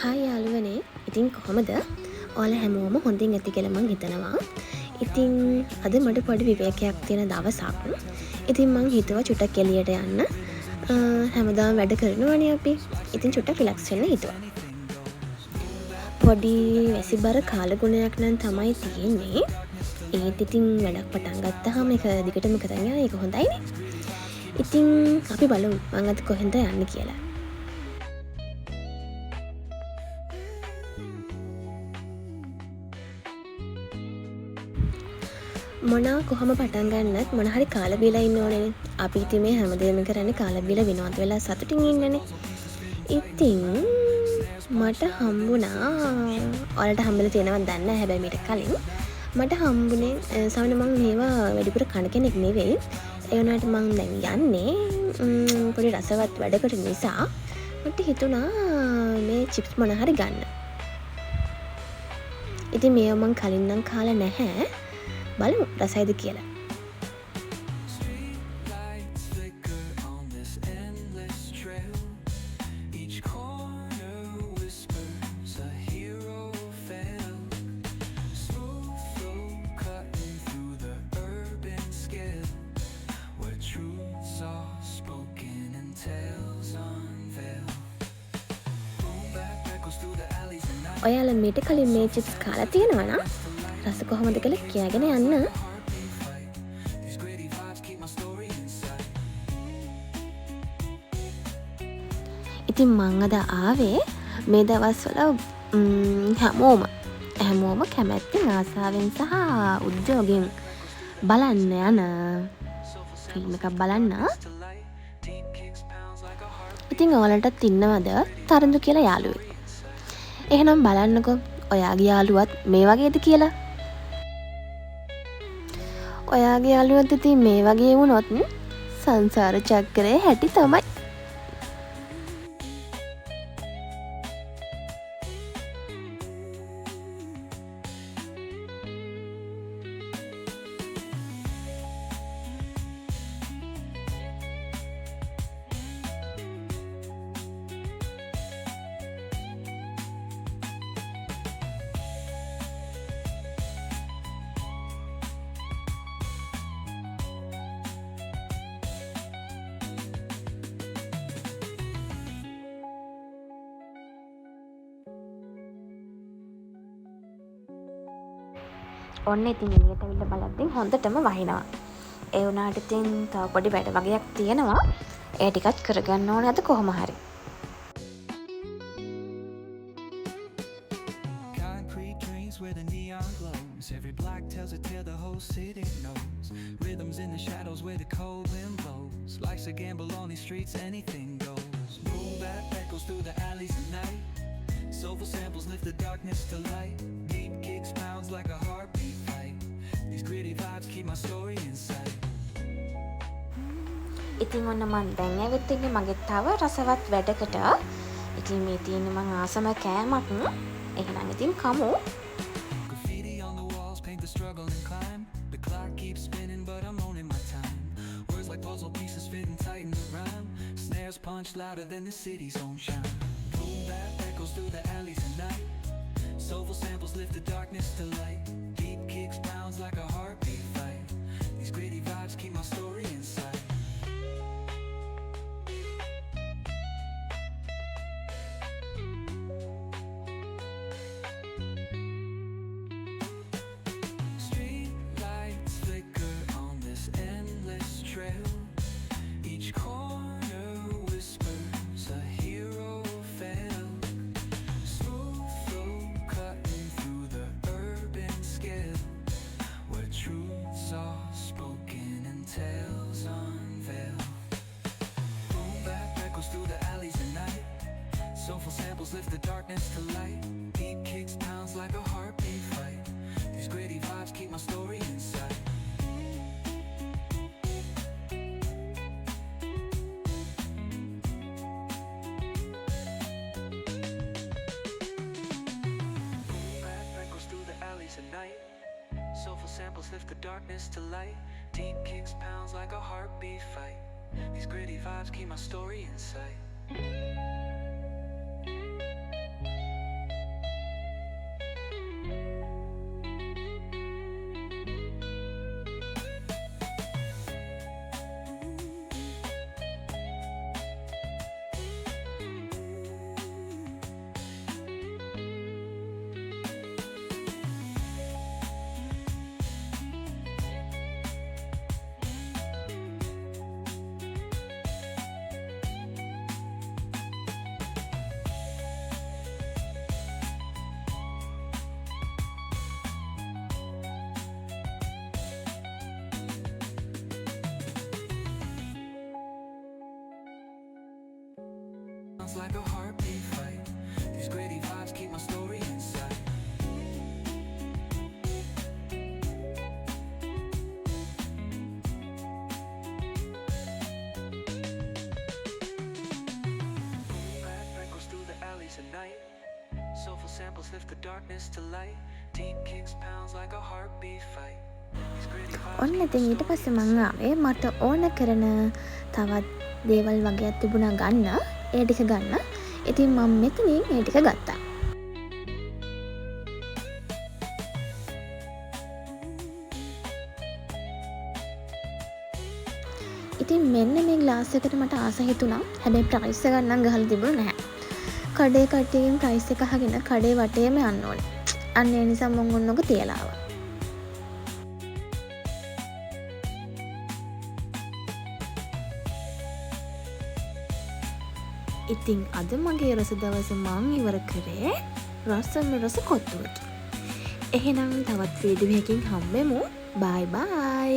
Hi යාළුවනේ. ඉතින් කොහොමද? ඔයාලා හැමෝම හොඳින් ඇති කියලා මං හිතනවා. ඉතින් අද මට පොඩි විවේකයක් තියෙන දවසක්. ඉතින් මං හිතුවා චුට්ටක් එළියට යන්න. හැමදාම වැඩ කරනවනේ අපි. ඉතින් චුට්ටක් රිලැක්ස් වෙන්න හිතුවා. පොඩි වැසිබර කාලගුණයක් නම් තමයි තියෙන්නේ. ඒත් ඉතින් වැඩක් පටන් ගත්තාම ඒක දිගටම කරගෙන යන එක හොඳයිනේ. ඉතින් අපි බලමු මං අද කොහෙන්ද යන්නේ කියලා. මොනා කොහොම පටන් ගන්නත් මොන හරි කාලා බීලා ඉන්න ඕනේනේ. අපි ඉතින් මේ හැමදේම කරන්නේ කාලා බීලා විනෝද වෙලා සතුටින් ඉන්නනේ. ඉතින් මට හම්බුණා ඔයාලට හම්බෙලා තියෙනවද දන්නේ නැහැ. හැබැයි මීට කලින් මට හම්බුනේ සමහර මං මේවා වැඩිපුර කන කෙනෙක් නෙවෙයි. ඒ වුණාට මං දැන් යන්නේ පොඩි රසවත් වැඩකට නිසා මට හිතුණා මේ චිප්ස් මොන හරි ගන්න. ඉතින් මේවා මං කලින් නම් කාලා නැහැ. බලමු රසයිද කියලා. ඔයාලා මීට කලින් මේ චිප්ස් කාලා තියෙනවා නම් රස කොහොමද කියලා කියාගෙන යන්න. ඉතින් මං අද ආවේ මේ දවස්වල හැමෝම කැමැත්තෙන් ආසාවෙන් සහ උද්‍යෝගයෙන් බලන්න යන ෆිල්ම් එකක් බලන්න. ඉතින් ඔයාලටත් ඉන්නවද තරඳු කියලා යාළුවෙක්? එහෙනම් බලන්නකෝ ඔයාගේ යාළුවත් මේ වගේද කියලා. ඔයාගේ යාළුවත් ඉතින් මේ වගේ වුණොත් සංසාර චක්‍රේ හැටි තමයි. ඔන්න ඉතින් එළියට ඇවිල්ලා බලද්දී හොඳටම වහිනවා. ඒ වුණාට ඉතින් තව පොඩි වැඩ වගේක් තියෙනවා. ඒ ටිකත් කරගන්න ඕනේ අද කොහොම හරි. Where the neon glows, every block tells a tale the whole city knows. Rhythms in the shadows where the cold wind blows. Life's a gamble on these streets, anything goes. Boom bap echoes through the alleys at night. Soulful samples lift the darkness to light. Deep kicks pounds like a heartbeat fight. These gritty vibes keep my story inside. ඉතින් ඔන්න මං දැන් ඇවිත් ඉන්නේ මගේ තව රසවත් වැඩකට. ඉතින් මේ තියෙන්නේ මං ආසම කෑමක්. එහෙනම් ඉතින් කමු. Struggle and climb. The clock keeps spinning, but I'm owning my time. Words like puzzle pieces fitting tight in the rhyme. Snares punch louder than the city's own shine. Boom bap echoes through the alleys at night. Soulful samples lift the darkness to light. Deep kicks pounds like a heartbeat fight. These gritty vibes keep my story inside. Soulful samples lift the darkness to light. Deep kicks pounds like a heartbeat fight. These gritty vibes keep my story inside. Echoes through the alleys at night. Soulful samples lift the darkness to light. Deep kicks pounds like a heartbeat fight. These gritty vibes keep my story in sight. pounds like a heartbeat fight. These gritty vibes keep my story inside. Freckles through the alleys at night. Soulful samples lift the darkness to light. Deep kicks pounds like a heartbeat fight. These gritty vibes ඔන්න ඉතින් ඊට පස්සේ මං ආවේ මට ඕන කරන තවත් දේවල් වගේක් තිබුණා ගන්න. ඒ ටික ගන්න. ඉතින් මම මෙතනින් ඒ ටික ගත්තා. ඉතින් මෙන්න මේ ග්ලාස් එකට මට ආස හිතුණා. හැබැයි ප්‍රයිස් එක නම් ගහලා තිබුණේ නැහැ. කඩේ කට්ටියකින් ප්‍රයිස් එක අහගෙන කඩේ වටේම යන්න ඕනේ. අන්න ඒ නිසා මම ඔන්නෝක තියලා ආවා. ඉතින් අද මගේ රස දවස මං ඉවර කරේ රසම රස කොත්තුවට. එහෙනම් තවත් වීඩියෝ එකකින් හම්බෙමු. බයි බයි.